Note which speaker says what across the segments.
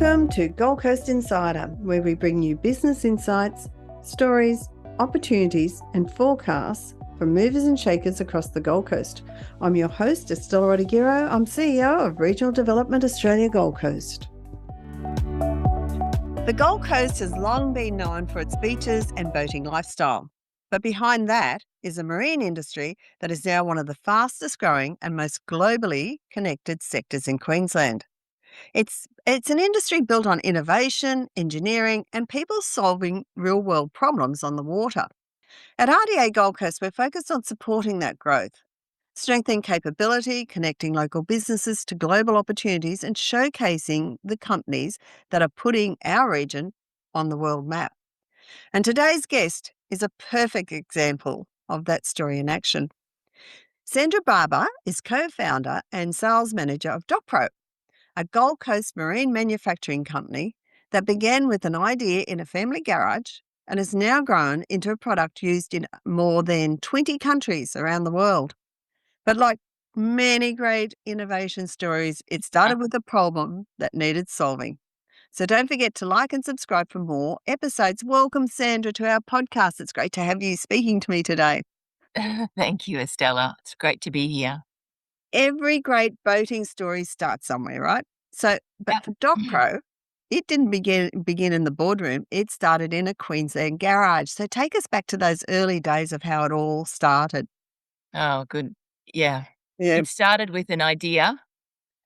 Speaker 1: Welcome to Gold Coast Insider, where we bring you business insights, stories, opportunities, and forecasts from movers and shakers across the Gold Coast. I'm your host, Estella Rodiguero. I'm CEO of Regional Development Australia Gold Coast. The Gold Coast has long been known for its beaches and boating lifestyle. But behind that is a marine industry that is now one of the fastest growing and most globally connected sectors in Queensland. It's an industry built on innovation, engineering, and people solving real-world problems on the water. At RDA Gold Coast, we're focused on supporting that growth, strengthening capability, connecting local businesses to global opportunities, and showcasing the companies that are putting our region on the world map. And today's guest is a perfect example of that story in action. Sandra Barber is co-founder and sales manager of DockPro, a Gold Coast marine manufacturing company that began with an idea in a family garage and has now grown into a product used in more than 20 countries around the world. But like many great innovation stories, it started with a problem that needed solving. So don't forget to like and subscribe for more episodes. Welcome, Sandra, to our podcast. It's great to have you speaking to me today.
Speaker 2: Thank you, Estella. It's great to be here.
Speaker 1: Every great boating story starts somewhere, right? So, but
Speaker 2: Yep.
Speaker 1: for DockPro, it didn't begin in the boardroom. It started in a Queensland garage. So take us back to those early days of how it all started.
Speaker 2: Oh, good. Yeah.
Speaker 1: Yeah.
Speaker 2: It started with an idea.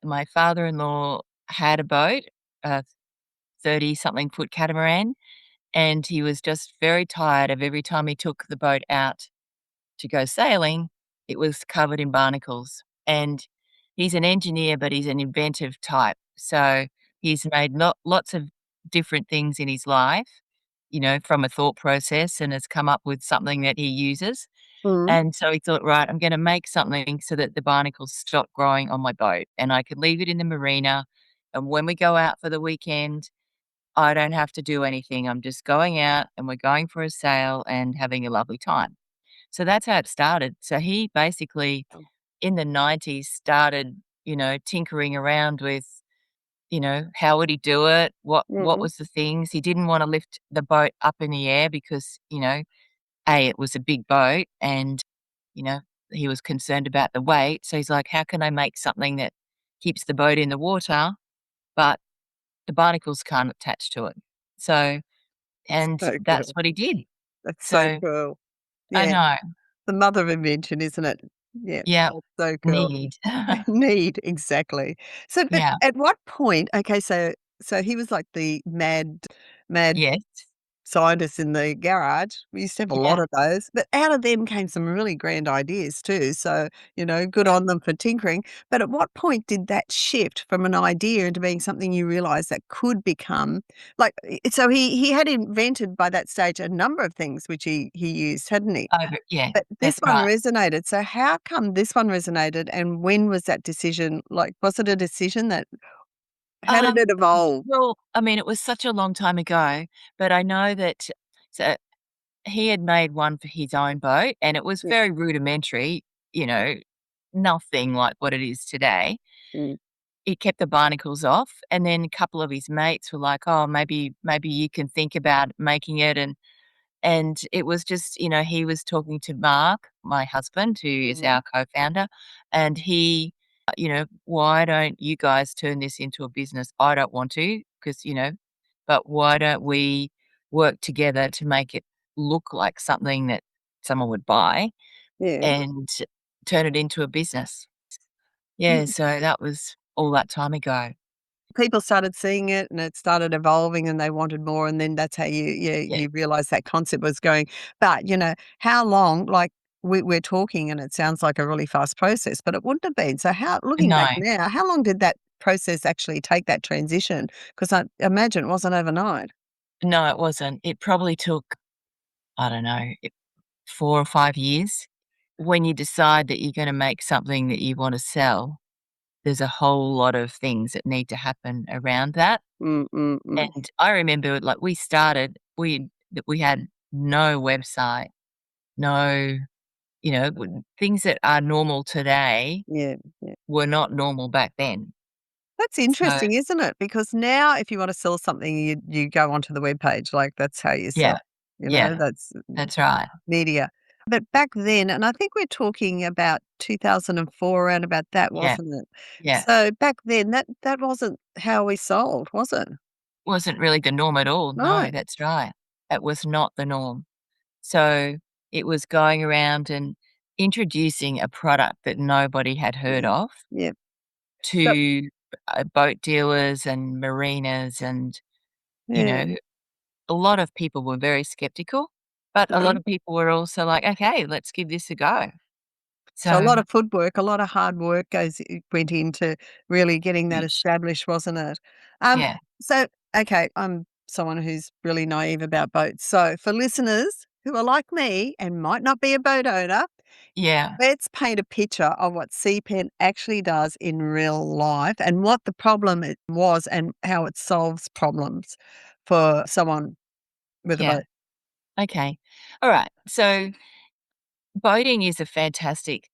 Speaker 2: My father-in-law had a boat, a 30-something foot catamaran, and he was just very tired of every time he took the boat out to go sailing, it was covered in barnacles. And he's an engineer, but he's an inventive type. So he's made lots of different things in his life, from a thought process, and has come up with something that he uses.
Speaker 1: Mm.
Speaker 2: And so he thought, right, I'm going to make something so that the barnacles stop growing on my boat and I could leave it in the marina. And when we go out for the weekend, I don't have to do anything. I'm just going out and we're going for a sail and having a lovely time. So that's how it started. So he basically, in the 90s, started, tinkering around with, how would he do it? What was the things? He didn't want to lift the boat up in the air because, it was a big boat and, he was concerned about the weight. So he's like, how can I make something that keeps the boat in the water, but the barnacles can't attach to it? So, and
Speaker 1: So
Speaker 2: that's
Speaker 1: cool.
Speaker 2: what he did.
Speaker 1: That's so
Speaker 2: So
Speaker 1: cool.
Speaker 2: I
Speaker 1: Yeah.
Speaker 2: know.
Speaker 1: The mother of invention, isn't it? Yeah.
Speaker 2: Yeah.
Speaker 1: That's so cool.
Speaker 2: Need.
Speaker 1: Need, exactly. So, but
Speaker 2: Yeah.
Speaker 1: at what point, okay, so he was like the mad
Speaker 2: Yes.
Speaker 1: scientists in the garage. We used to have a lot
Speaker 2: Yeah.
Speaker 1: of those, but out of them came some really grand ideas too. So, good
Speaker 2: Yeah.
Speaker 1: on them for tinkering. But at what point did that shift from an idea into being something you realized that could become like, so he had invented by that stage a number of things which he used, hadn't he?
Speaker 2: Yeah,
Speaker 1: But this
Speaker 2: that's
Speaker 1: one
Speaker 2: right.
Speaker 1: resonated. So how come this one resonated and when was that decision? Like, was it a decision that, how did
Speaker 2: Um,
Speaker 1: it evolve?
Speaker 2: well, I mean, it was such a long time ago, but I know that so he had made one for his own boat and it was
Speaker 1: Yeah.
Speaker 2: very rudimentary, you know, nothing like what it is today.
Speaker 1: Mm.
Speaker 2: He kept the barnacles off and then a couple of his mates were like, "Oh, maybe you can think about making it," and it was just, he was talking to Mark, my husband, who is
Speaker 1: Mhm.
Speaker 2: our co-founder, and he, "Why don't you guys turn this into a business?" "I don't want to, because, but why don't we work together to make it look like something that someone would buy
Speaker 1: Yeah.
Speaker 2: and turn it into a business?" Yeah,
Speaker 1: Mm.
Speaker 2: so that was all that time ago.
Speaker 1: People started seeing it and it started evolving and they wanted more, and then that's how
Speaker 2: Yeah.
Speaker 1: you realized that concept was going. But, how long, like, we're talking and it sounds like a really fast process, but it wouldn't have been. So how, looking
Speaker 2: No,
Speaker 1: back now, how long did that process actually take, that transition? Because I imagine it wasn't overnight.
Speaker 2: no, it wasn't. It probably took, I don't know, 4 or 5 years. When you decide that you're gonna make something that you wanna sell, there's a whole lot of things that need to happen around that,
Speaker 1: Mm, mm, mm.
Speaker 2: and I remember, like, we had no website, no, things that are normal today
Speaker 1: Yeah, yeah.
Speaker 2: were not normal back then.
Speaker 1: That's
Speaker 2: So,
Speaker 1: interesting, isn't it? Because now if you want to sell something, you go onto the webpage, like, that's how you
Speaker 2: yeah,
Speaker 1: sell,
Speaker 2: yeah,
Speaker 1: that's
Speaker 2: that's right.
Speaker 1: media. But back then, and I think we're talking about 2004, around about that,
Speaker 2: Yeah,
Speaker 1: wasn't it?
Speaker 2: yeah.
Speaker 1: So back then, that wasn't how we sold, was it?
Speaker 2: Wasn't really the norm at all.
Speaker 1: No.
Speaker 2: No, that's right. It was not the norm. So, it was going around and introducing a product that nobody had heard
Speaker 1: Yeah.
Speaker 2: of
Speaker 1: Yeah. So
Speaker 2: to, boat dealers and marinas and, you
Speaker 1: yeah.
Speaker 2: know, a lot of people were very skeptical, but a lot
Speaker 1: Mhm.
Speaker 2: of people were also like, "Okay, let's give this a go."
Speaker 1: So a
Speaker 2: So
Speaker 1: lot of footwork, a lot of hard work went into really getting that
Speaker 2: huge.
Speaker 1: established, wasn't it? Um,
Speaker 2: Yeah,
Speaker 1: so, okay, I'm someone who's really naive about boats. So for listeners who are like me and might not be a boat owner,
Speaker 2: yeah,
Speaker 1: let's paint a picture of what SeaPen actually does in real life and what the problem it was and how it solves problems for someone with a
Speaker 2: yeah.
Speaker 1: boat.
Speaker 2: Okay. Alright. So, boating is a fantastic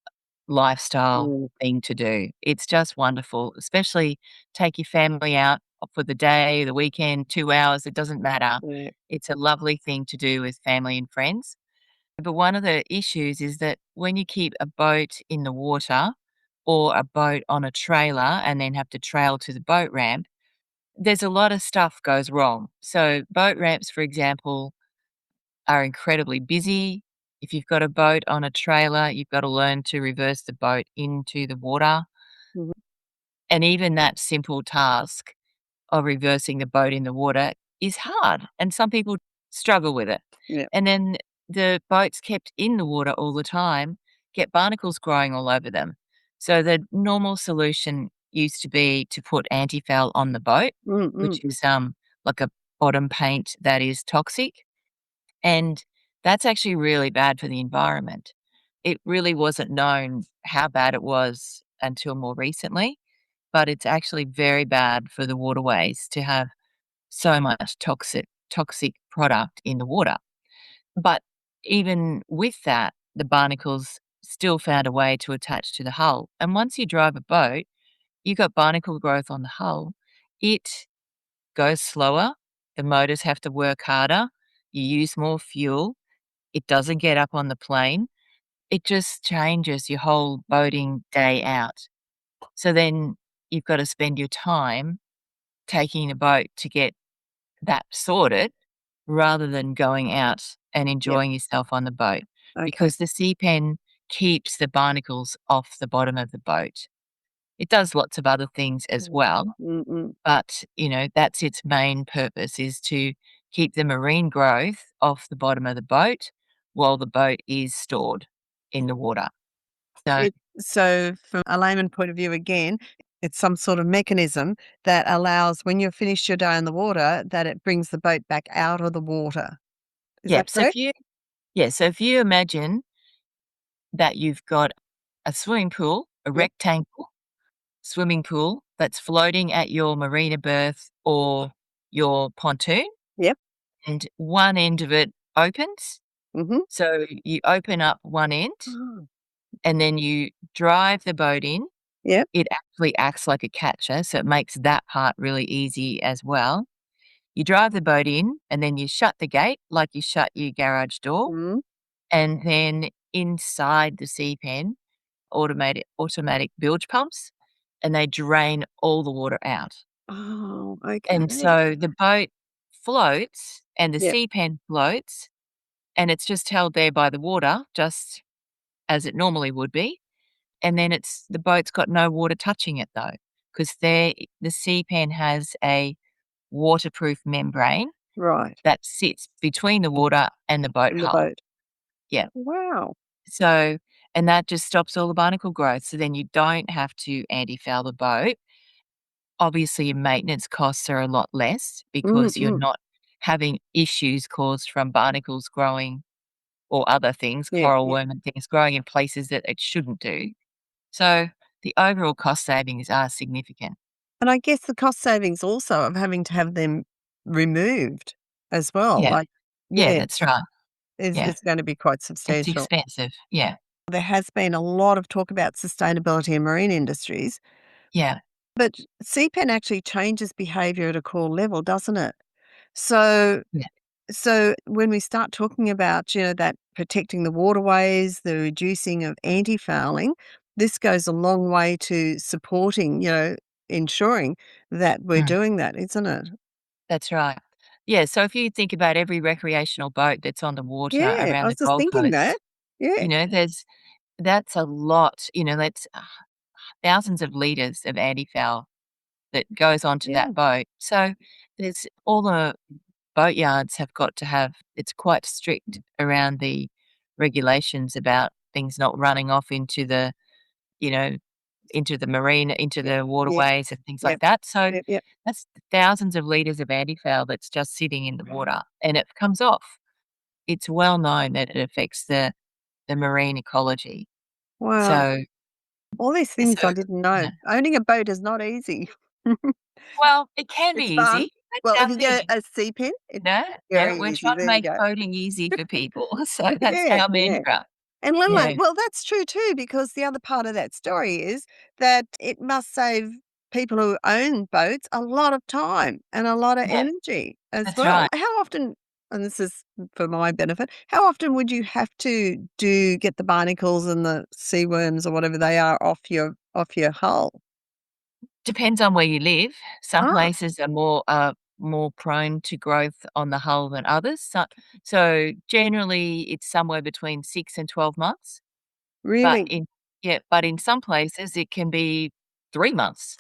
Speaker 2: lifestyle
Speaker 1: Mm,
Speaker 2: thing to do. It's just wonderful, especially take your family out for the day, the weekend, 2 hours, it doesn't matter.
Speaker 1: yeah.
Speaker 2: It's a lovely thing to do with family and friends. But one of the issues is that when you keep a boat in the water or a boat on a trailer and then have to trail to the boat ramp, there's a lot of stuff goes wrong. So boat ramps, for example, are incredibly busy. If you've got a boat on a trailer, you've got to learn to reverse the boat into the water.
Speaker 1: Mhm.
Speaker 2: And even that simple task of reversing the boat in the water is hard, and some people struggle with it.
Speaker 1: Yeah.
Speaker 2: And then the boats kept in the water all the time get barnacles growing all over them. So the normal solution used to be to put antifoul on the boat,
Speaker 1: Mm, mm.
Speaker 2: which is like a bottom paint that is toxic, and that's actually really bad for the environment. It really wasn't known how bad it was until more recently, but it's actually very bad for the waterways to have so much toxic product in the water. But even with that, the barnacles still found a way to attach to the hull. And once you drive a boat, you got barnacle growth on the hull. It goes slower. The motors have to work harder. You use more fuel. It doesn't get up on the plane. It just changes your whole boating day out. So then you've got to spend your time taking a boat to get that sorted rather than going out and
Speaker 1: Yep.
Speaker 2: enjoying yourself on the boat
Speaker 1: Okay.
Speaker 2: because the sea pen keeps the barnacles off the bottom of the boat. It does lots of other things as
Speaker 1: Mm,
Speaker 2: well,
Speaker 1: mm, mm.
Speaker 2: but, that's its main purpose is to keep the marine growth off the bottom of the boat while the boat is stored in the water. So
Speaker 1: So from a layman point of view, again, it's some sort of mechanism that allows when you've finished your day in the water, that it brings the boat back out of the water. Is
Speaker 2: yeah,
Speaker 1: that
Speaker 2: so if
Speaker 1: correct?
Speaker 2: you so if you imagine that you've got a swimming pool, a
Speaker 1: Yep.
Speaker 2: rectangle swimming pool that's floating at your marina berth or your pontoon,
Speaker 1: Yep.
Speaker 2: and one end of it opens.
Speaker 1: Mhm.
Speaker 2: So you open up one end
Speaker 1: Oh.
Speaker 2: and then you drive the boat in.
Speaker 1: Yep.
Speaker 2: It actually acts like a catcher, so it makes that part really easy as well. You drive the boat in and then you shut the gate like you shut your garage door,
Speaker 1: Mhm.
Speaker 2: and then inside the sea pen, automatic bilge pumps, and they drain all the water out.
Speaker 1: Oh,
Speaker 2: And
Speaker 1: okay.
Speaker 2: so the boat floats and the
Speaker 1: Yep.
Speaker 2: sea pen floats, and it's just held there by the water, just as it normally would be. And then the boat's got no water touching it though, because the sea pen has a waterproof membrane
Speaker 1: Right.
Speaker 2: that sits between the water and the boat
Speaker 1: In the
Speaker 2: hull.
Speaker 1: boat.
Speaker 2: Yeah.
Speaker 1: Wow.
Speaker 2: So, and that just stops all the barnacle growth. So then you don't have to anti-foul the boat. Obviously, your maintenance costs are a lot less
Speaker 1: Mm,
Speaker 2: because you're
Speaker 1: mm.
Speaker 2: not having issues caused from barnacles growing or other things,
Speaker 1: Yeah,
Speaker 2: coral
Speaker 1: yeah.
Speaker 2: worm and things growing in places that it shouldn't do. So the overall cost savings are significant.
Speaker 1: And I guess the cost savings also of having to have them removed as well,
Speaker 2: Yeah.
Speaker 1: like,
Speaker 2: Yeah,
Speaker 1: yeah,
Speaker 2: that's right. Yeah.
Speaker 1: is gonna be quite
Speaker 2: It's
Speaker 1: substantial.
Speaker 2: expensive. Yeah.
Speaker 1: There has been a lot of talk about sustainability in marine industries.
Speaker 2: Yeah.
Speaker 1: But SeaPen actually changes behavior at a core level, doesn't it? So
Speaker 2: Yeah.
Speaker 1: so when we start talking about, that protecting the waterways, the reducing of anti-fouling, this goes a long way to supporting, ensuring that we're
Speaker 2: Mm,
Speaker 1: doing that, isn't it?
Speaker 2: that's right. Yeah, so if you think about every recreational boat that's on the water
Speaker 1: Yeah, I
Speaker 2: around
Speaker 1: was
Speaker 2: the
Speaker 1: just
Speaker 2: Gold
Speaker 1: thinking that.
Speaker 2: Coast,
Speaker 1: Yeah,
Speaker 2: that's a lot, that's thousands of litres of antifoul that goes onto
Speaker 1: yeah,
Speaker 2: that boat. So there's all the boatyards have got to have it's quite strict around the regulations about things not running off you know, into the marina, into
Speaker 1: yeah,
Speaker 2: the
Speaker 1: yeah,
Speaker 2: waterways and things
Speaker 1: yeah,
Speaker 2: like that. So
Speaker 1: yeah, yeah.
Speaker 2: that's thousands of litres of antifoul that's just sitting in the water and it comes off. It's well known that it affects the marine ecology.
Speaker 1: Wow.
Speaker 2: So
Speaker 1: All these
Speaker 2: so
Speaker 1: things I didn't know.
Speaker 2: yeah.
Speaker 1: Owning a boat is not easy.
Speaker 2: Well, it can be
Speaker 1: It's fun.
Speaker 2: easy. That's
Speaker 1: Well, if
Speaker 2: our
Speaker 1: you get
Speaker 2: thing.
Speaker 1: a sea pen, it's
Speaker 2: No, no,
Speaker 1: very
Speaker 2: we're
Speaker 1: easy.
Speaker 2: trying to
Speaker 1: There you
Speaker 2: make
Speaker 1: go.
Speaker 2: boating easy for people. So that's
Speaker 1: Yeah,
Speaker 2: our
Speaker 1: yeah.
Speaker 2: mantra.
Speaker 1: And then,
Speaker 2: Yeah.
Speaker 1: well, that's true too, because the other part of that story is that it must save people who own boats a lot of time and a lot of
Speaker 2: Yeah,
Speaker 1: energy as
Speaker 2: that's
Speaker 1: well.
Speaker 2: right.
Speaker 1: How often, and this is for my benefit, how often would you have to get the barnacles and the sea worms or whatever they are off your hull?
Speaker 2: Depends on where you live. Some
Speaker 1: Ah,
Speaker 2: places are more prone to growth on the hull than others. So generally, it's somewhere between 6 and 12 months, but
Speaker 1: really?
Speaker 2: in yeah, but in some places, it can be 3 months.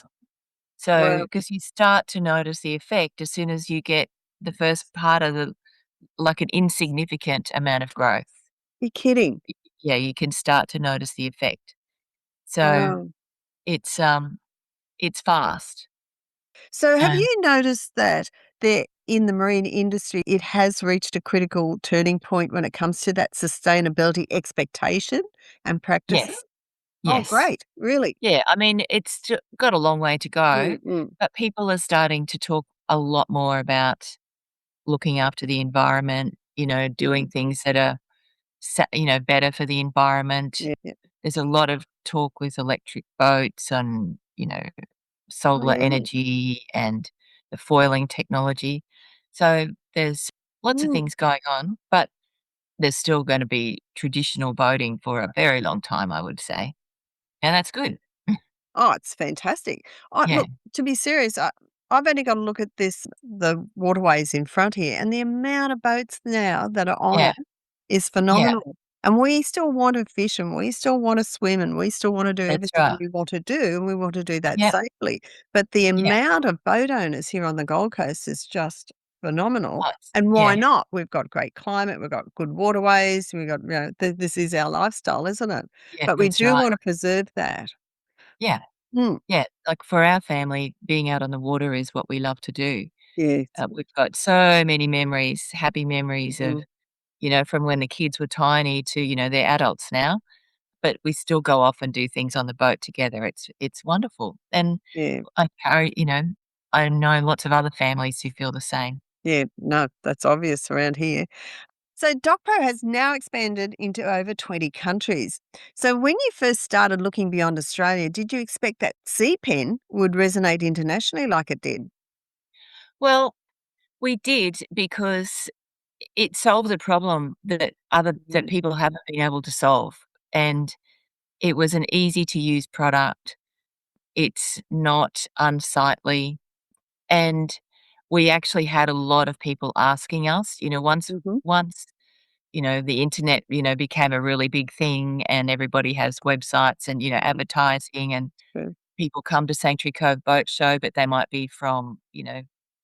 Speaker 2: So
Speaker 1: Well,
Speaker 2: because you start to notice the effect as soon as you get the first part of the like an insignificant amount of growth.
Speaker 1: you're kidding.
Speaker 2: Yeah, you can start to notice the effect. So
Speaker 1: Wow.
Speaker 2: it's, it's fast.
Speaker 1: So have
Speaker 2: Uh,
Speaker 1: you noticed that there in the marine industry, it has reached a critical turning point when it comes to that sustainability expectation and practices?
Speaker 2: yes,
Speaker 1: Oh,
Speaker 2: yes.
Speaker 1: great. Really?
Speaker 2: Yeah, I mean, it's got a long way to go,
Speaker 1: Mm, mm,
Speaker 2: but people are starting to talk a lot more about looking after the environment, doing things that are better for the environment.
Speaker 1: yeah, yeah.
Speaker 2: There's a lot of talk with electric boats and,
Speaker 1: Oh,
Speaker 2: solar
Speaker 1: yeah.
Speaker 2: energy and the foiling technology. So there's lots of
Speaker 1: Mm.
Speaker 2: things going on, but there's still gonna be traditional boating for a very long time, I would say, and that's good.
Speaker 1: Oh, it's fantastic.
Speaker 2: Yeah,
Speaker 1: Look, to be serious, I've only got to look at the waterways in front here, and the amount of boats now that are on
Speaker 2: yeah,
Speaker 1: it is
Speaker 2: yeah,
Speaker 1: phenomenal. And we still want to fish and we still want to swim and we still want to do
Speaker 2: that's
Speaker 1: everything
Speaker 2: right.
Speaker 1: we want to do and we want to do that
Speaker 2: Yep,
Speaker 1: safely. But the
Speaker 2: yeah,
Speaker 1: amount of boat owners here on the Gold Coast is just phenomenal. And why
Speaker 2: yeah,
Speaker 1: not? We've got great climate, we've got good waterways, we've got, this is our lifestyle, isn't it?
Speaker 2: yeah,
Speaker 1: But we
Speaker 2: that's
Speaker 1: do
Speaker 2: right.
Speaker 1: want to preserve that.
Speaker 2: Yeah,
Speaker 1: Mm,
Speaker 2: yeah, like, for our family, being out on the water is what we love to do.
Speaker 1: yes.
Speaker 2: We've got so many memories, happy memories of,
Speaker 1: Mm,
Speaker 2: from when the kids were tiny to, they're adults now. But we still go off and do things on the boat together. It's wonderful, and
Speaker 1: yeah.
Speaker 2: I carry I know lots of other families who feel the same.
Speaker 1: Yeah. No, that's obvious around here. So DockPro has now expanded into over 20 countries. So when you first started looking beyond Australia, did you expect that SeaPen would resonate internationally like it did?
Speaker 2: Well, we did because it solved a problem that
Speaker 1: Mhm.
Speaker 2: people haven't been able to solve, and it was an easy to use product. It's not unsightly, and we actually had a lot of people asking us,
Speaker 1: Mhm.
Speaker 2: once the internet, became a really big thing and everybody has websites and, advertising and
Speaker 1: True.
Speaker 2: people come to Sanctuary Cove Boat Show, but they might be from,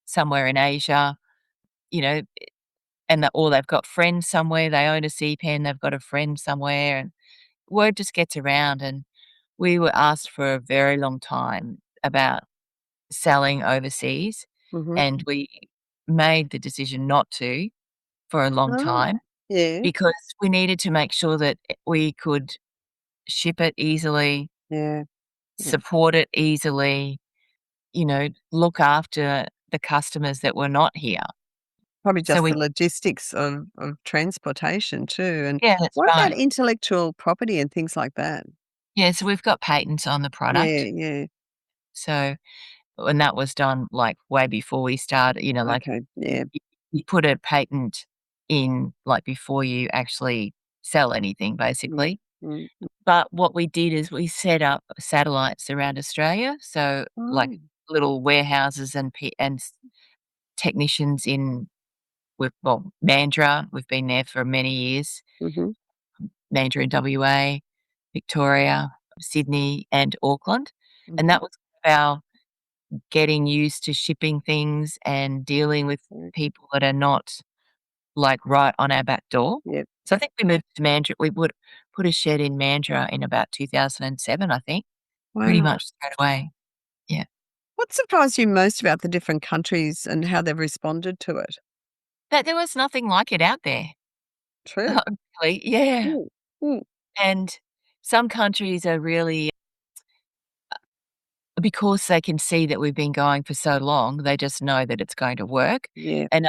Speaker 2: somewhere in Asia, you know, or they've got friends somewhere, they own a sea pen, they've got a friend somewhere, and word just gets around. And we were asked for a very long time about selling overseas,
Speaker 1: Mhm.
Speaker 2: and we made the decision not to for a long
Speaker 1: Oh,
Speaker 2: time
Speaker 1: yeah.
Speaker 2: because we needed to make sure that we could ship it easily,
Speaker 1: Yeah. Yeah.
Speaker 2: support it easily, look after the customers that were not here.
Speaker 1: Probably
Speaker 2: So
Speaker 1: just the
Speaker 2: we
Speaker 1: logistics of transportation too. And
Speaker 2: Yeah, that's
Speaker 1: what about
Speaker 2: right.
Speaker 1: intellectual property and things like that?
Speaker 2: Yeah, so we've got patents on the
Speaker 1: Yeah,
Speaker 2: product.
Speaker 1: yeah.
Speaker 2: So and that was done, like, way before we started, like,
Speaker 1: Okay. Yeah.
Speaker 2: you put a patent in, like, before you actually sell anything,
Speaker 1: Mm,
Speaker 2: basically.
Speaker 1: mm.
Speaker 2: But what we did is we set up satellites around Australia, so, like,
Speaker 1: Oh.
Speaker 2: little warehouses and technicians in Mandurah, we've been there for many years,
Speaker 1: Mhm.
Speaker 2: Mandurah in WA, Victoria, Sydney, and Auckland, and
Speaker 1: Mhm.
Speaker 2: that was our getting used to shipping things and dealing with
Speaker 1: Mm.
Speaker 2: people that are not, like, right on our back door.
Speaker 1: Yep.
Speaker 2: So I think we moved to Mandurah we would put a shed in Mandurah in about 2007, I think, pretty
Speaker 1: Wow.
Speaker 2: much straight away. Yeah.
Speaker 1: What surprised you most about the different countries and how they've responded to it?
Speaker 2: That there was nothing like it out there.
Speaker 1: True.
Speaker 2: Really, yeah.
Speaker 1: Mm. Mm.
Speaker 2: And some countries are really because they can see that we've been going for so long, they just know that it's going to work,
Speaker 1: Yeah.
Speaker 2: and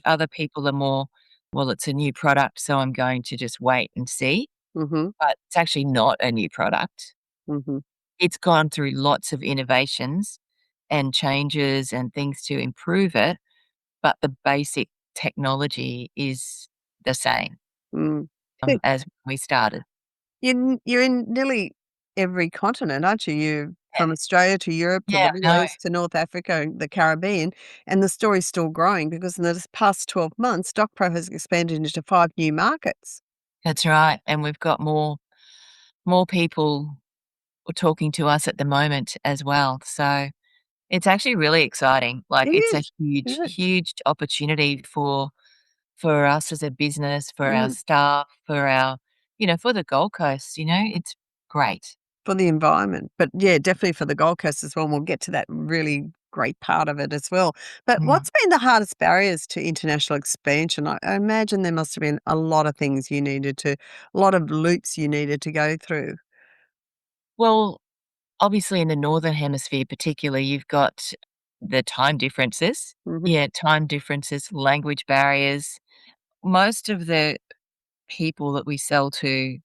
Speaker 2: other people are more, "Well, it's a new product, so I'm going to just wait and see,"
Speaker 1: Mhm.
Speaker 2: but it's actually not a new product.
Speaker 1: Mhm.
Speaker 2: It's gone through lots of innovations and changes and things to improve it, but the basic technology is the same,
Speaker 1: Mm. Think
Speaker 2: as when we started.
Speaker 1: you're in nearly every continent, aren't you? You're
Speaker 2: Yeah.
Speaker 1: from Australia to Europe to
Speaker 2: Yeah,
Speaker 1: the Middle
Speaker 2: I know.
Speaker 1: East to North Africa and the Caribbean, and the story's still growing because in the past 12 months, DockPro has expanded into 5 new markets.
Speaker 2: That's right, and we've got more people talking to us at the moment as well, so it's actually really exciting. Like,
Speaker 1: It
Speaker 2: it's a
Speaker 1: is.
Speaker 2: huge,
Speaker 1: Yeah.
Speaker 2: huge opportunity for us as a business, for our
Speaker 1: Mm.
Speaker 2: staff, for our for the Gold Coast, it's great.
Speaker 1: For the environment, but yeah, definitely for the Gold Coast as well, and we'll get to that really great part of it as well. But
Speaker 2: Mm.
Speaker 1: what's been the hardest barriers to international expansion? I imagine there must have been a lot of things a lot of loops you needed to go through.
Speaker 2: Well, obviously in the Northern Hemisphere particularly, you've got the time differences.
Speaker 1: Mhm.
Speaker 2: Yeah, time differences, language barriers. Most of the people that we sell to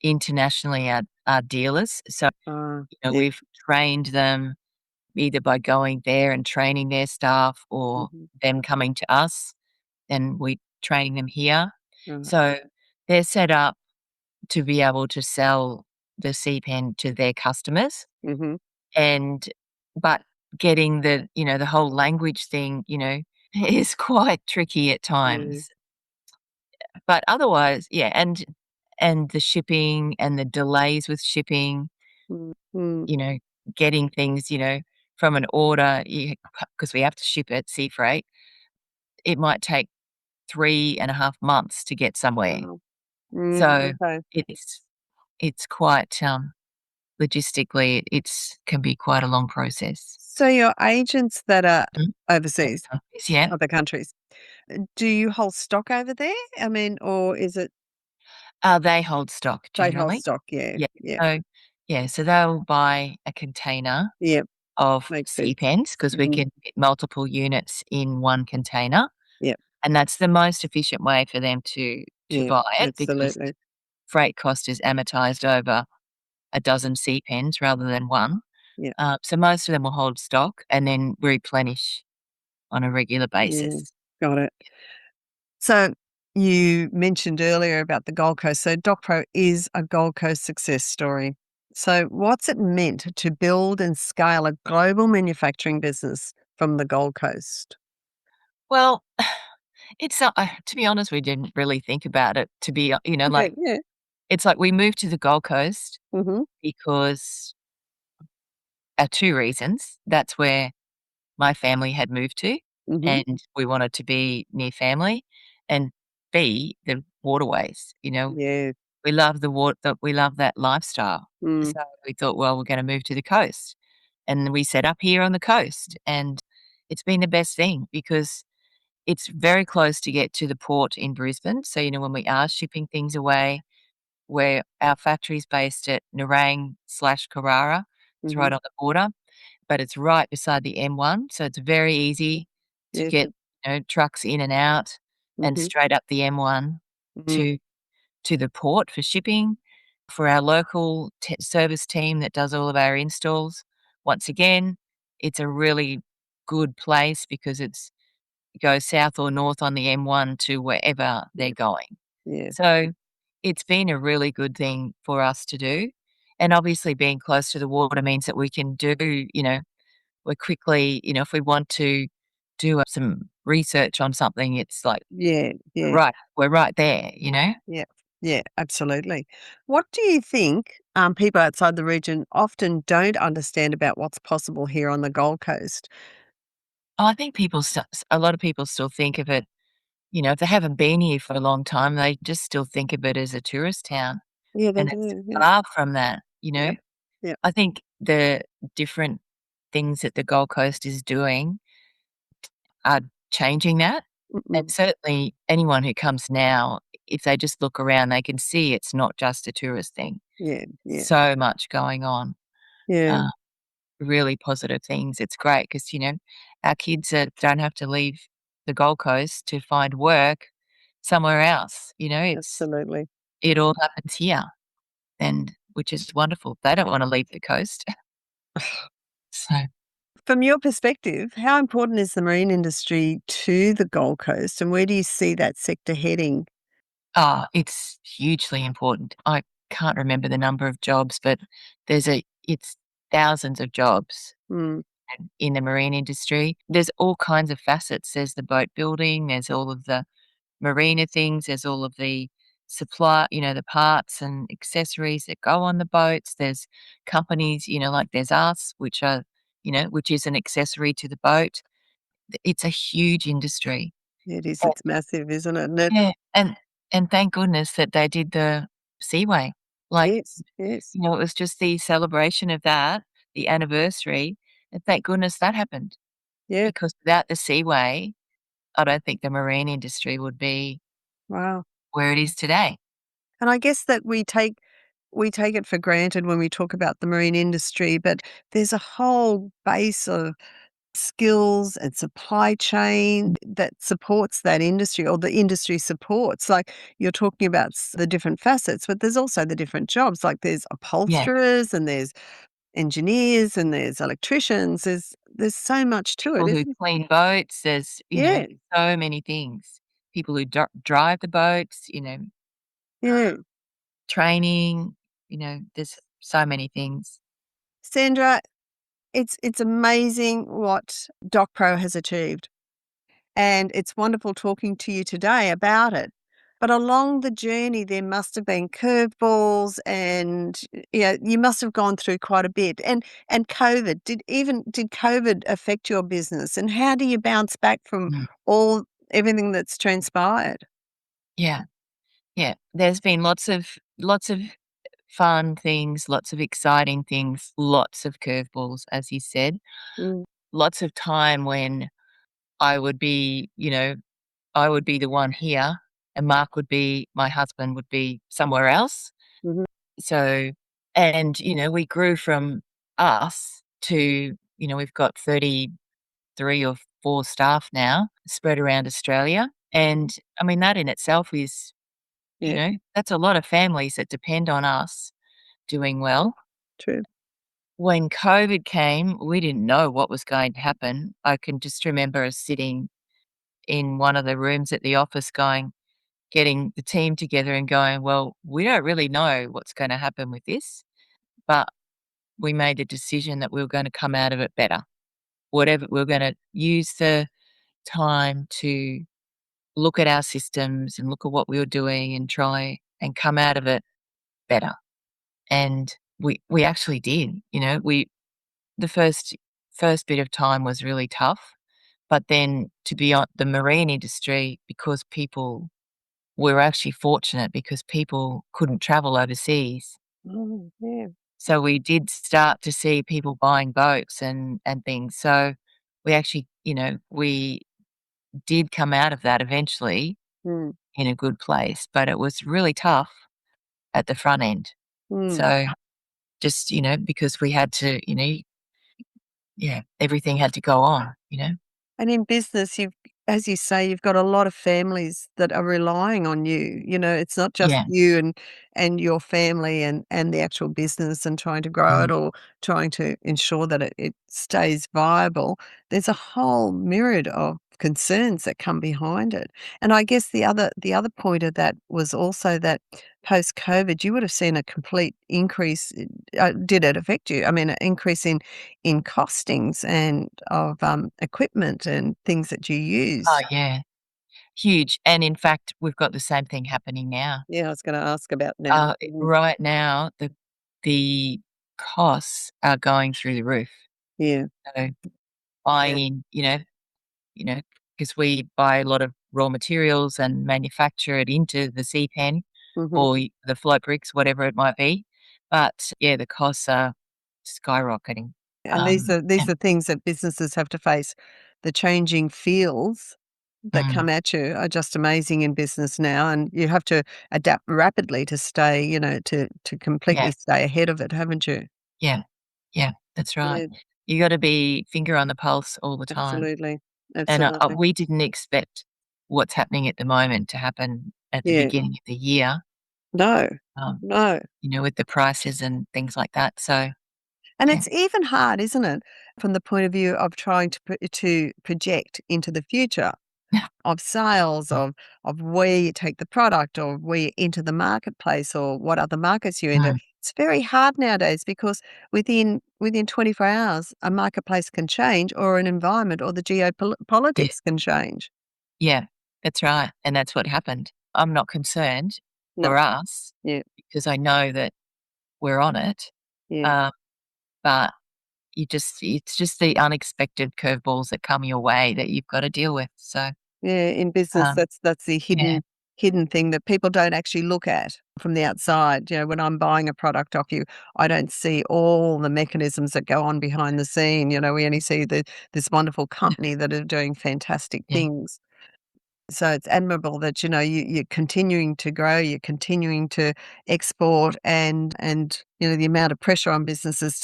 Speaker 2: internationally are dealers, so,
Speaker 1: Yeah.
Speaker 2: we've trained them either by going there and training their staff or
Speaker 1: Mhm.
Speaker 2: them coming to us and we training them here.
Speaker 1: Uh,
Speaker 2: So, they're set up to be able to sell the SeaPen to their customers
Speaker 1: mhm.
Speaker 2: and but getting the whole language thing, is quite tricky at
Speaker 1: Yeah.
Speaker 2: times. But otherwise, yeah, and the shipping and the delays with shipping,
Speaker 1: Mm, mm.
Speaker 2: you know, getting things, from an order, because we have to ship it, sea freight, it might take 3.5 months to get somewhere.
Speaker 1: Wow. Mm,
Speaker 2: So,
Speaker 1: okay.
Speaker 2: it's quite, logistically, it's can be quite a long process.
Speaker 1: So your agents that are
Speaker 2: Mm. Other
Speaker 1: overseas,
Speaker 2: countries, yeah.
Speaker 1: other countries, do you hold stock over there? I mean, or is it
Speaker 2: They hold stock
Speaker 1: they hold
Speaker 2: generally.
Speaker 1: stock? Yeah.
Speaker 2: Yeah.
Speaker 1: Yeah.
Speaker 2: So yeah, so they'll buy a container
Speaker 1: Yep.
Speaker 2: of
Speaker 1: Makes
Speaker 2: sea
Speaker 1: sense.
Speaker 2: pens because we
Speaker 1: Mhm.
Speaker 2: can fit multiple units in one container,
Speaker 1: Yep.
Speaker 2: and that's the most efficient way for them to
Speaker 1: Yeah.
Speaker 2: buy it because
Speaker 1: Absolutely.
Speaker 2: freight cost is amortized over a dozen sea pens rather than one.
Speaker 1: Yeah.
Speaker 2: So most of them will hold stock and then replenish on a regular
Speaker 1: Yeah.
Speaker 2: basis.
Speaker 1: Got it. So you mentioned earlier about the Gold Coast. So DocPro is a Gold Coast success story. So what's it meant to build and scale a global manufacturing business from the Gold Coast?
Speaker 2: Well, it's to be honest, we didn't really think about it to be,
Speaker 1: Okay.
Speaker 2: like
Speaker 1: Yeah.
Speaker 2: it's like we moved to the Gold Coast
Speaker 1: Mhm.
Speaker 2: because 2 reasons. That's where my family had moved to,
Speaker 1: Mhm.
Speaker 2: and we wanted to be near family, and B, the waterways,
Speaker 1: Yeah.
Speaker 2: we love we love that lifestyle.
Speaker 1: Mm.
Speaker 2: So we thought, "Well, we're gonna move to the coast," and we set up here on the coast, and it's been the best thing because it's very close to get to the port in Brisbane, so, when we are shipping things away, where our factory's based at Nerang/Carrara, it's right
Speaker 1: Mhm.
Speaker 2: on the border, but it's right beside the M1, so it's very easy to
Speaker 1: Yes.
Speaker 2: get, trucks in and out and
Speaker 1: Mhm.
Speaker 2: straight up the M1
Speaker 1: Mhm.
Speaker 2: to the port for shipping. For our local service team that does all of our installs, once again, it's a really good place because it goes south or north on the M1 to wherever they're
Speaker 1: Yeah.
Speaker 2: going.
Speaker 1: Yeah.
Speaker 2: So it's been a really good thing for us to do. And obviously being close to the water means that we can do, we're quickly, if we want to do some research on something, it's like,
Speaker 1: Yeah. Yeah.
Speaker 2: right, we're right there.
Speaker 1: Yeah. Yeah. Absolutely. What do you think people outside the region often don't understand about what's possible here on the Gold Coast?
Speaker 2: Oh, I think a lot of people still think of it, if they haven't been here for a long time, they just still think of it as a tourist town,
Speaker 1: Yeah, they
Speaker 2: and it's
Speaker 1: do. Yeah.
Speaker 2: far from that.
Speaker 1: Yep. Yep.
Speaker 2: I think the different things that the Gold Coast is doing are changing that, and
Speaker 1: Mm-mm.
Speaker 2: certainly anyone who comes now, if they just look around, they can see it's not just a tourist thing.
Speaker 1: Yeah. Yeah.
Speaker 2: So much going on,
Speaker 1: Yeah.
Speaker 2: uh, really positive things. It's great because our kids don't have to leave the Gold Coast to find work somewhere else.
Speaker 1: Absolutely.
Speaker 2: It all happens here, and which is wonderful. They don't wanna leave the coast. So,
Speaker 1: From your perspective, how important is the marine industry to the Gold Coast, and where do you see that sector heading?
Speaker 2: it's hugely important. I can't remember the number of jobs, but it's thousands of jobs
Speaker 1: Mm,
Speaker 2: in the marine industry. There's all kinds of facets. There's the boat building, there's all of the marina things, there's all of the supply, the parts and accessories that go on the boats. There's companies, like there's us, which is an accessory to the boat. It's a huge industry.
Speaker 1: it is. It's massive, isn't it? And it
Speaker 2: Yeah, and thank goodness that they did the Seaway. Like,
Speaker 1: yes, yes.
Speaker 2: it was just the celebration of that, the anniversary, and thank goodness that happened,
Speaker 1: Yeah.
Speaker 2: because without the Seaway, I don't think the marine industry would be
Speaker 1: Wow.
Speaker 2: where it is today.
Speaker 1: And I guess that we take it for granted when we talk about the marine industry, but there's a whole base of skills and supply chain that supports that industry, or the industry supports. Like, you're talking about the different facets, but there's also the different jobs. Like, there's
Speaker 2: Yeah,
Speaker 1: upholsterers and there's engineers and there's electricians. There's so much to it,
Speaker 2: people who
Speaker 1: isn't
Speaker 2: clean boats, there's,
Speaker 1: Yeah,
Speaker 2: so many things. People who drive the boats,
Speaker 1: yeah.
Speaker 2: training, there's so many things.
Speaker 1: Sandra, it's amazing what DockPro has achieved. And it's wonderful talking to you today about it. But along the journey, there must have been curveballs, and you must have gone through quite a bit. And COVID, did COVID affect your business? And how do you bounce back from
Speaker 2: Mm,
Speaker 1: everything that's transpired?
Speaker 2: yeah. Yeah, there's been lots of fun things, lots of exciting things, lots of curveballs, as you said.
Speaker 1: Mm,
Speaker 2: Lots of time when I would be, I would be the one here, and my husband would be somewhere else.
Speaker 1: mhm,
Speaker 2: So, and, we grew from us to, we've got 33 or 4 staff now spread around Australia. And I mean, that in itself is,
Speaker 1: yeah,
Speaker 2: that's a lot of families that depend on us doing well.
Speaker 1: true.
Speaker 2: When COVID came, we didn't know what was going to happen. I can just remember us sitting in one of the rooms at the office getting the team together and going, well, we don't really know what's going to happen with this, but we made the decision that we were going to come out of it better. Whatever, we're going to use the time to look at our systems and look at what we were doing and try and come out of it better. And we actually did. The first bit of time was really tough, but then to be on the marine industry, because people we were actually fortunate because people couldn't travel overseas.
Speaker 1: Oh, yeah.
Speaker 2: So we did start to see people buying boats and things. So we actually, we did come out of that eventually
Speaker 1: Mm,
Speaker 2: in a good place, but it was really tough at the front end.
Speaker 1: mm.
Speaker 2: So just, because we had to, yeah, everything had to go on.
Speaker 1: And in business, as you say, you've got a lot of families that are relying on you. It's not just
Speaker 2: Yeah.
Speaker 1: you and your family and the actual business and trying to grow
Speaker 2: Mm.
Speaker 1: it or trying to ensure that it stays viable. There's a whole myriad of concerns that come behind it. And I guess the other point of that was also that post-COVID, you would have seen a complete increase. Did it affect you? I mean, an increase in costings and of, equipment and things that you
Speaker 2: Oh,
Speaker 1: use.
Speaker 2: yeah. Huge, and in fact, we've got the same thing happening now.
Speaker 1: Yeah, I was gonna ask about now. Mhm.
Speaker 2: Right now, the costs are going through the roof.
Speaker 1: Yeah,
Speaker 2: So
Speaker 1: yeah.
Speaker 2: buying in, because we buy a lot of raw materials and manufacture it into the SeaPen
Speaker 1: Mhm.
Speaker 2: or the float bricks, whatever it might be. But yeah, the costs are skyrocketing.
Speaker 1: And these are these
Speaker 2: And
Speaker 1: are things that businesses have to face. The changing fields that
Speaker 2: mm,
Speaker 1: come at you are just amazing in business now, and you have to adapt rapidly to stay, to
Speaker 2: yeah,
Speaker 1: completely stay ahead of it, haven't you?
Speaker 2: yeah, yeah, that's right.
Speaker 1: Yeah,
Speaker 2: You got to be finger on the pulse all the time.
Speaker 1: absolutely.
Speaker 2: And
Speaker 1: Absolutely.
Speaker 2: we didn't expect what's happening at the moment to happen at the
Speaker 1: Yeah.
Speaker 2: beginning of the year,
Speaker 1: No.
Speaker 2: um,
Speaker 1: No.
Speaker 2: with the prices and things like that. So
Speaker 1: And
Speaker 2: yeah,
Speaker 1: it's even hard, isn't it, from the point of view of trying to project into the future of sales, of where you take the product or where you enter the marketplace or what other markets you enter.
Speaker 2: mm,
Speaker 1: It's very hard nowadays because within 24 hours, a marketplace can change or an environment or the
Speaker 2: yeah,
Speaker 1: geopolitics can change.
Speaker 2: yeah, that's right, and that's what happened. I'm not concerned
Speaker 1: No.
Speaker 2: for us
Speaker 1: Yeah.
Speaker 2: because I know that we're on it,
Speaker 1: Yeah.
Speaker 2: uh, but it's just the unexpected curveballs that come your way that you've gotta deal with. So,
Speaker 1: Yeah, in business,
Speaker 2: um,
Speaker 1: that's the
Speaker 2: yeah,
Speaker 1: hidden thing that people don't actually look at from the outside. When I'm buying a product off you, I don't see all the mechanisms that go on behind the scene. We only see this wonderful company that are doing fantastic
Speaker 2: yeah,
Speaker 1: things. So it's admirable that, you're continuing to grow, you're continuing to export and the amount of pressure on businesses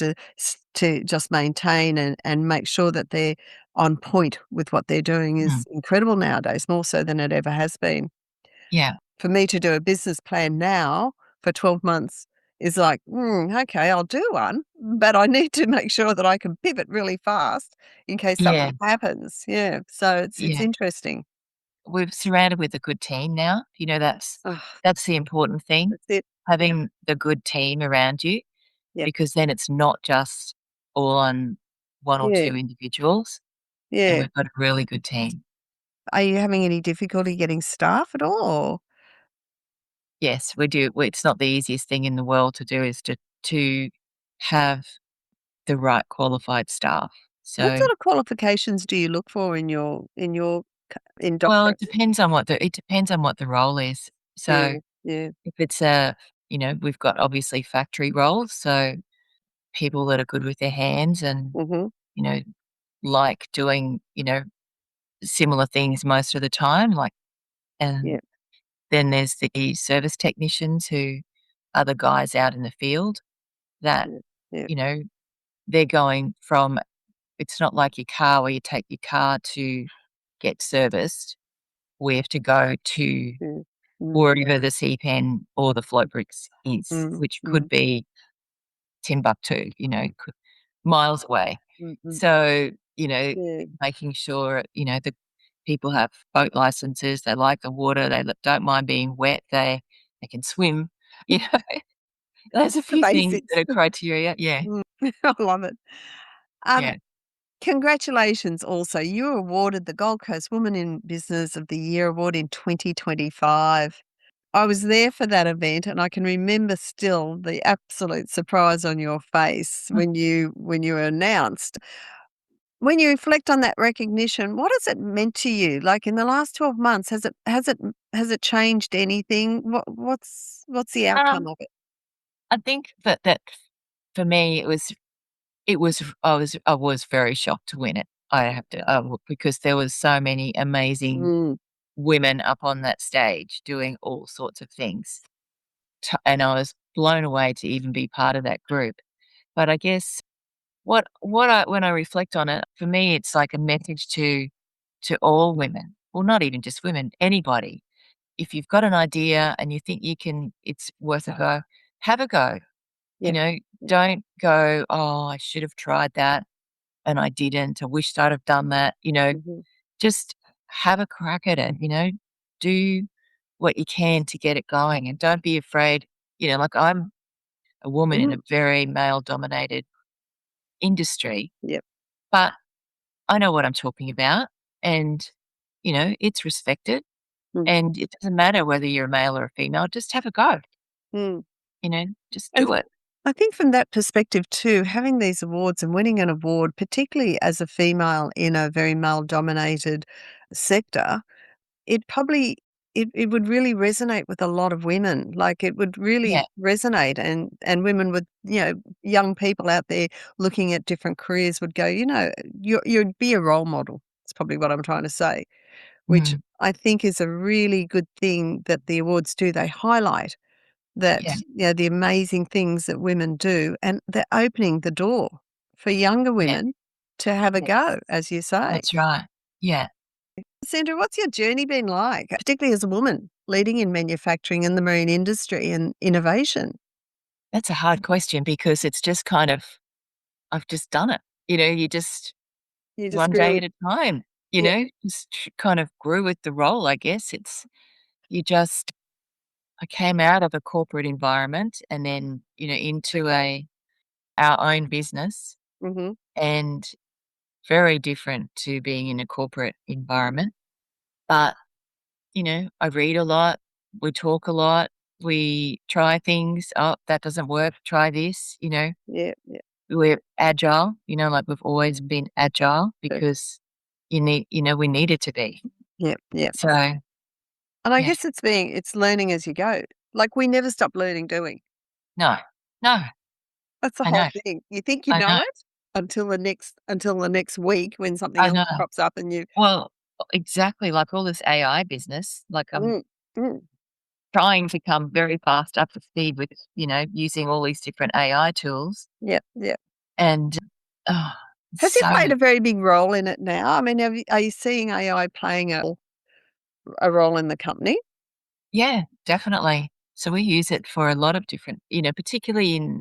Speaker 1: to just maintain and make sure that they're on point with what they're doing
Speaker 2: mm,
Speaker 1: is incredible nowadays, more so than it ever has been.
Speaker 2: yeah,
Speaker 1: For me to do a business plan now for 12 months is like, okay, I'll do one, but I need to make sure that I can pivot really fast in case
Speaker 2: yeah,
Speaker 1: something happens. Yeah. So it's
Speaker 2: yeah.
Speaker 1: interesting.
Speaker 2: We're surrounded with a good team now.
Speaker 1: Oh,
Speaker 2: That's the important thing,
Speaker 1: that's it. Yeah.
Speaker 2: having the good team around you,
Speaker 1: Yep.
Speaker 2: because then it's not just all on 1 or
Speaker 1: Yeah.
Speaker 2: 2 individuals, and
Speaker 1: Yeah.
Speaker 2: we've got a really good team.
Speaker 1: Are you having any difficulty getting staff at all?
Speaker 2: Yes, we do. It's not the easiest thing in the world to do is to have the right qualified staff.
Speaker 1: What
Speaker 2: So,
Speaker 1: sort of qualifications do you look for in
Speaker 2: well,
Speaker 1: DockPro?
Speaker 2: it depends on what the role is. So,
Speaker 1: Yeah, yeah.
Speaker 2: if it's we've got obviously factory roles, so people that are good with their hands and,
Speaker 1: Mhm.
Speaker 2: you know, like doing, similar things most of the time, and
Speaker 1: Yeah,
Speaker 2: then there's the service technicians who are the guys out in the field that,
Speaker 1: yeah, yeah,
Speaker 2: you know, they're going from it's not like your car where you take your car to get serviced. We have to go to
Speaker 1: yeah. Mm,
Speaker 2: wherever the CPAN or the float bricks is,
Speaker 1: mm,
Speaker 2: which could
Speaker 1: mm,
Speaker 2: be Timbuktu, miles away.
Speaker 1: mm, mm.
Speaker 2: So,
Speaker 1: Yeah.
Speaker 2: making sure, the people have boat licenses, they like the water, don't mind being wet, they can swim, you know. There's a
Speaker 1: The
Speaker 2: few things
Speaker 1: basics.
Speaker 2: that are criteria. Yeah,
Speaker 1: Mm. I love it. Um,
Speaker 2: yeah.
Speaker 1: Congratulations also. You were awarded the Gold Coast Woman in Business of the Year award in 2025. I was there for that event and I can remember still the absolute surprise on your face when you were announced. When you reflect on that recognition, what has it meant to you? Like in the last 12 months, has it changed anything? What's the outcome
Speaker 2: Um,
Speaker 1: of it?
Speaker 2: I think that for me, I was very shocked to win it. I have to, because there was so many amazing
Speaker 1: Mm,
Speaker 2: women up on that stage doing all sorts of things. And I was blown away to even be part of that group. But I guess when I reflect on it, for me, it's like a message to to all women, well, not even just women, anybody. If you've got an idea and you think it's worth a go, have a go. You
Speaker 1: Yeah.
Speaker 2: know,
Speaker 1: Yeah.
Speaker 2: don't go, "Oh, I should have tried that and I didn't. I wished I'd have done that."
Speaker 1: Mhm.
Speaker 2: Just have a crack at it, do what you can to get it going and don't be afraid. Like I'm a woman in a
Speaker 1: Mhm.
Speaker 2: very male-dominated industry,
Speaker 1: Yep.
Speaker 2: but I know what I'm talking about and, it's respected
Speaker 1: Mm.
Speaker 2: and it doesn't matter whether you're a male or a female, just have a go,
Speaker 1: Mm.
Speaker 2: just
Speaker 1: And
Speaker 2: do it.
Speaker 1: I think from that perspective too, having these awards and winning an award, particularly as a female in a very male-dominated sector, it probably it would really resonate with a lot of women. Like, it would really
Speaker 2: Yeah.
Speaker 1: resonate, and women would, young people out there looking at different careers would go, you'd be a role model. That's probably what I'm trying to say, which
Speaker 2: Mm,
Speaker 1: I think is a really good thing that the awards do. They highlight
Speaker 2: yeah,
Speaker 1: that, the amazing things that women do, and they're opening the door for younger
Speaker 2: yeah,
Speaker 1: women to have a go, as you say.
Speaker 2: that's right. Yeah.
Speaker 1: Sandra, what's your journey been like, particularly as a woman leading in manufacturing and the marine industry and innovation?
Speaker 2: That's a hard question because it's just kind of I've just done it. You just
Speaker 1: You just
Speaker 2: one
Speaker 1: grew
Speaker 2: day
Speaker 1: with
Speaker 2: at a time,
Speaker 1: Yeah.
Speaker 2: just kind of grew with the role, I guess. You just I came out of a corporate environment and then, into our own business
Speaker 1: Mhm.
Speaker 2: and very different to being in a corporate environment. But, I read a lot, we talk a lot, we try things. Oh, that doesn't work. Try this.
Speaker 1: Yeah, yeah,
Speaker 2: We're agile, like we've always been agile
Speaker 1: true.
Speaker 2: because we needed to be.
Speaker 1: Yeah, yeah.
Speaker 2: So,
Speaker 1: And I
Speaker 2: yeah,
Speaker 1: guess it's learning as you go. Like, we never stop learning, do we?
Speaker 2: no, no,
Speaker 1: That's the
Speaker 2: I
Speaker 1: whole
Speaker 2: know,
Speaker 1: thing. You think you
Speaker 2: I
Speaker 1: know
Speaker 2: know,
Speaker 1: it until the next week when something
Speaker 2: I
Speaker 1: else
Speaker 2: know.
Speaker 1: crops up and you
Speaker 2: Well, exactly, like all this AI business, like I'm
Speaker 1: mm, mm,
Speaker 2: trying to come very fast up to speed with, using all these different AI tools
Speaker 1: yeah, yeah.
Speaker 2: and, oh,
Speaker 1: Has it
Speaker 2: so
Speaker 1: played a very big role in it now? I mean, are you seeing AI playing a role in the company?
Speaker 2: yeah, definitely. So we use it for a lot of different, particularly in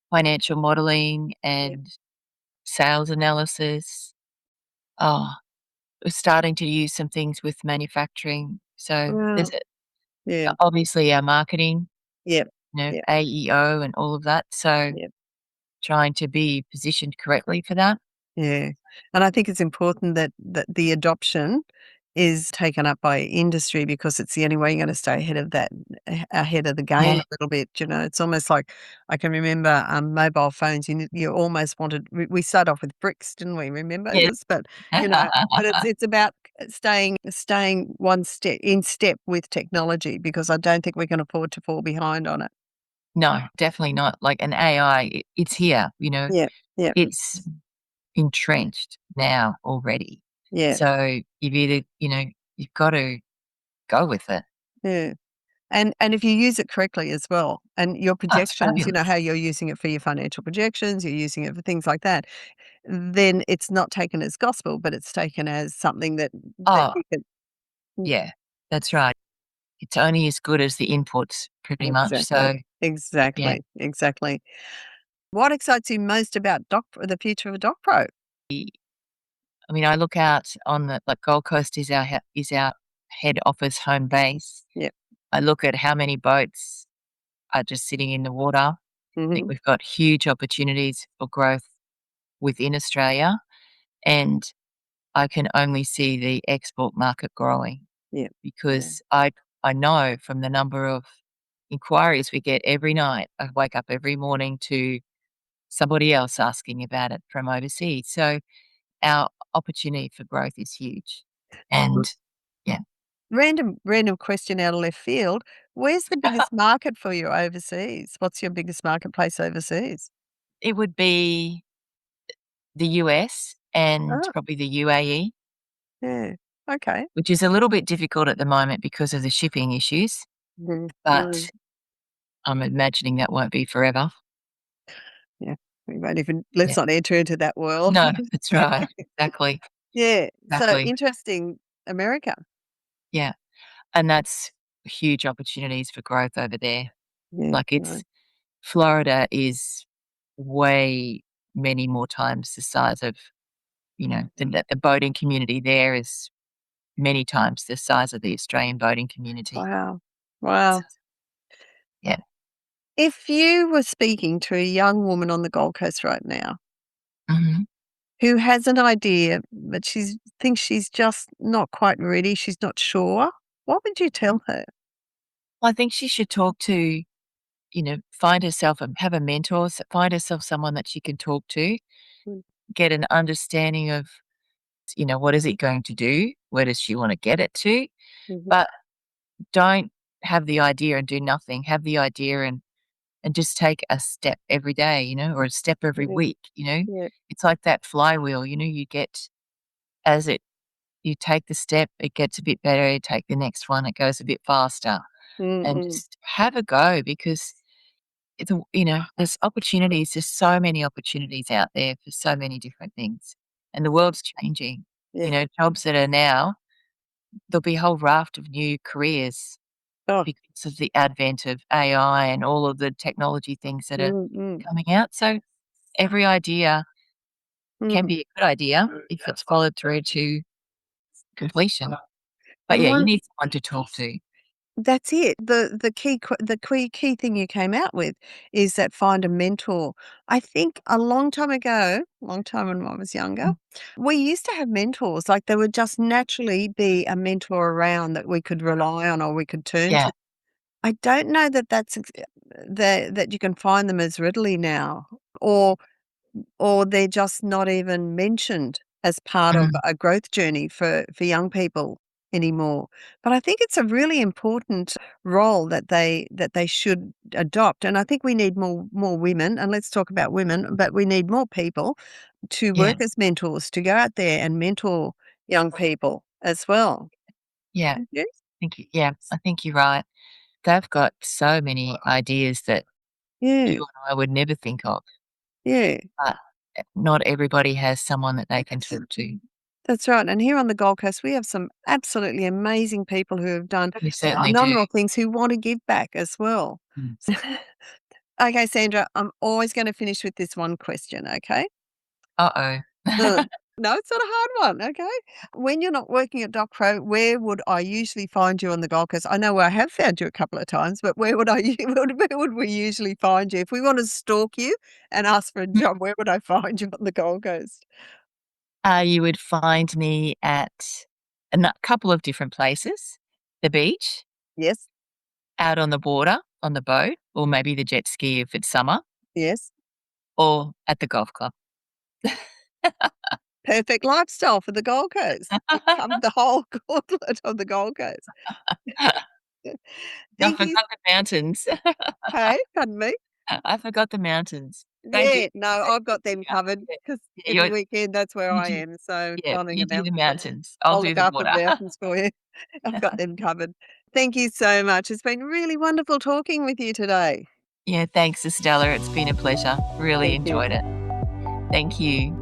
Speaker 2: financial modeling
Speaker 1: Yeah.
Speaker 2: and sales analysis. Oh, we're starting to use some things with manufacturing. So there's
Speaker 1: Wow. Yeah.
Speaker 2: obviously our marketing,
Speaker 1: Yep. Yep.
Speaker 2: AEO and all of that. So
Speaker 1: Yep.
Speaker 2: trying to be positioned correctly for that.
Speaker 1: Yeah. And I think it's important that the adoption is taken up by industry because it's the only way you're gonna stay ahead of the game
Speaker 2: Yeah.
Speaker 1: a little bit, It's almost like I can remember, mobile phones, you almost wanted we started off with bricks, didn't we? Remember
Speaker 2: Yeah.
Speaker 1: this? But it's about staying one step in step with technology because I don't think we can afford to fall behind on it.
Speaker 2: No, definitely not. Like an AI, it's here.
Speaker 1: Yeah. Yeah.
Speaker 2: It's entrenched now already.
Speaker 1: Yeah.
Speaker 2: So you've either, you've got to go with it.
Speaker 1: Yeah. And if you use it correctly as well, and your
Speaker 2: Oh, it's
Speaker 1: projections, how
Speaker 2: fabulous.
Speaker 1: you're using it for your financial projections, you're using it for things like that, then it's not taken as gospel, but it's taken as something that
Speaker 2: Oh,
Speaker 1: you can
Speaker 2: yeah, that's right. It's only as good as the inputs pretty much.
Speaker 1: exactly,
Speaker 2: So, yeah.
Speaker 1: exactly, exactly. What excites you most about the future of DockPro?
Speaker 2: I mean, I look out on the like Gold Coast is our head office home base.
Speaker 1: Yep.
Speaker 2: I look at how many boats are just sitting in the water. I think
Speaker 1: Mhm.
Speaker 2: we've got huge opportunities for growth within Australia, and I can only see the export market growing
Speaker 1: Yep. Yeah.
Speaker 2: because I know from the number of inquiries we get every night. I wake up every morning to somebody else asking about it from overseas. So our opportunity for growth is huge.
Speaker 1: R
Speaker 2: And yeah,
Speaker 1: random question out of left field. Where's the biggest market for you overseas? What's your biggest marketplace overseas?
Speaker 2: it would be the US and
Speaker 1: Oh,
Speaker 2: probably the UAE,
Speaker 1: yeah. Okay.
Speaker 2: which is a little bit difficult at the moment because of the shipping issues,
Speaker 1: Mhm.
Speaker 2: but
Speaker 1: Mm.
Speaker 2: I'm imagining that won't be forever.
Speaker 1: Yeah, we won't even let's
Speaker 2: Yeah.
Speaker 1: not enter into that world.
Speaker 2: No, that's right. Exactly.
Speaker 1: Yeah. So
Speaker 2: Exactly.
Speaker 1: interesting, America.
Speaker 2: Yeah. And that's huge opportunities for growth over there.
Speaker 1: Yeah.
Speaker 2: Like,
Speaker 1: No.
Speaker 2: Florida is way many more times the size of, the boating community there is many times the size of the Australian boating community.
Speaker 1: Wow.
Speaker 2: So,
Speaker 1: Wow.
Speaker 2: yeah.
Speaker 1: If you were speaking to a young woman on the Gold Coast right now
Speaker 2: Mhm.
Speaker 1: who has an idea, but she thinks she's just not quite ready, she's not sure, what would you tell her?
Speaker 2: Well, I think she should talk to, find herself have a mentor, find herself someone that she can talk to,
Speaker 1: Mm,
Speaker 2: get an understanding of, what is it going to do? Where does she wanna get it to?
Speaker 1: mhm.
Speaker 2: But don't have the idea and do nothing. Have the idea and just take a step every day, or a step every
Speaker 1: Yeah,
Speaker 2: week.
Speaker 1: yeah.
Speaker 2: It's like that flywheel, you get as you take the step, it gets a bit better, you take the next one, it goes a bit faster,
Speaker 1: Mm,
Speaker 2: and
Speaker 1: mm.
Speaker 2: just have a go because there's opportunities, there's so many opportunities out there for so many different things, and the world's changing.
Speaker 1: Yeah.
Speaker 2: Jobs that are now, there'll be a whole raft of new careers
Speaker 1: Oh,
Speaker 2: because of the advent of AI and all of the technology things that are
Speaker 1: mm, mm,
Speaker 2: coming out. So every idea can
Speaker 1: mm.
Speaker 2: be a good idea if it's followed through to completion. But
Speaker 1: And
Speaker 2: yeah, you
Speaker 1: one
Speaker 2: need someone to talk to.
Speaker 1: That's it. The key thing you came out with is that find a mentor. I think a long time ago, long time when I was younger,
Speaker 2: Mm.
Speaker 1: we used to have mentors. Like there would just naturally be a mentor around that we could rely on or we could turn
Speaker 2: Yeah.
Speaker 1: to. I don't know that that you can find them as readily now, or they're just not even mentioned as part of
Speaker 2: Mhm.
Speaker 1: a growth journey for young people anymore. But I think it's a really important role that they should adopt, and I think we need more women, and let's talk about women, but we need more people to
Speaker 2: Yeah.
Speaker 1: work as mentors, to go out there and mentor young people as well.
Speaker 2: Yeah.
Speaker 1: Yes.
Speaker 2: I think you're right. They've got so many ideas that
Speaker 1: Yeah,
Speaker 2: you and I would never think of,
Speaker 1: yeah.
Speaker 2: but not everybody has someone that they can talk to.
Speaker 1: That's right, and here on the Gold Coast, we have some absolutely amazing people who have done
Speaker 2: We certainly do.
Speaker 1: phenomenal things who want to give back as well.
Speaker 2: Mm.
Speaker 1: Okay, Sandra, I'm always gonna finish with this one question, okay?
Speaker 2: Uh-oh.
Speaker 1: Uh, no, it's not a hard one, okay? When you're not working at DockPro, where would I usually find you on the Gold Coast? I know where I have found you a couple of times, but where would where would we usually find you? If we want to stalk you and ask for a job, where would I find you on the Gold Coast?
Speaker 2: You would find me at couple of different places. The beach,
Speaker 1: Yes,
Speaker 2: out on the water, on the boat, or maybe the jet ski if it's summer,
Speaker 1: yes.
Speaker 2: or at the golf club.
Speaker 1: Perfect lifestyle for the Gold Coast. You covered the whole gauntlet of the Gold Coast.
Speaker 2: I
Speaker 1: Thank you.
Speaker 2: forgot the mountains.
Speaker 1: Hey, pardon me?
Speaker 2: I forgot the mountains. Thank you.
Speaker 1: Yeah, no,
Speaker 2: Thank
Speaker 1: I've
Speaker 2: you.
Speaker 1: got them
Speaker 2: Yeah,
Speaker 1: covered
Speaker 2: yeah.
Speaker 1: because every
Speaker 2: You're
Speaker 1: weekend that's where
Speaker 2: you
Speaker 1: I
Speaker 2: do
Speaker 1: am, so
Speaker 2: yeah,
Speaker 1: climbing a
Speaker 2: you do the
Speaker 1: mountain.
Speaker 2: mountains. I'll
Speaker 1: I'll
Speaker 2: do
Speaker 1: look
Speaker 2: the
Speaker 1: after the
Speaker 2: water.
Speaker 1: mountains for you. I've got them covered. Thank you so much. It's been really wonderful talking with you today.
Speaker 2: Yeah, thanks, Estella. It's been a pleasure. Really
Speaker 1: Thank you.
Speaker 2: enjoyed it. Thank you.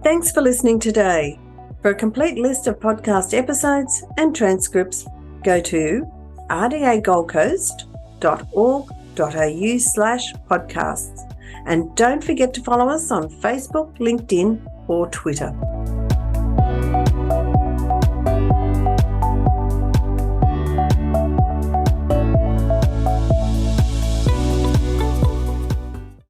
Speaker 1: Thanks for listening today. For a complete list of podcast episodes and transcripts, go to rdagoldcoast.org.au/podcasts. And don't forget to follow us on Facebook, LinkedIn, or Twitter.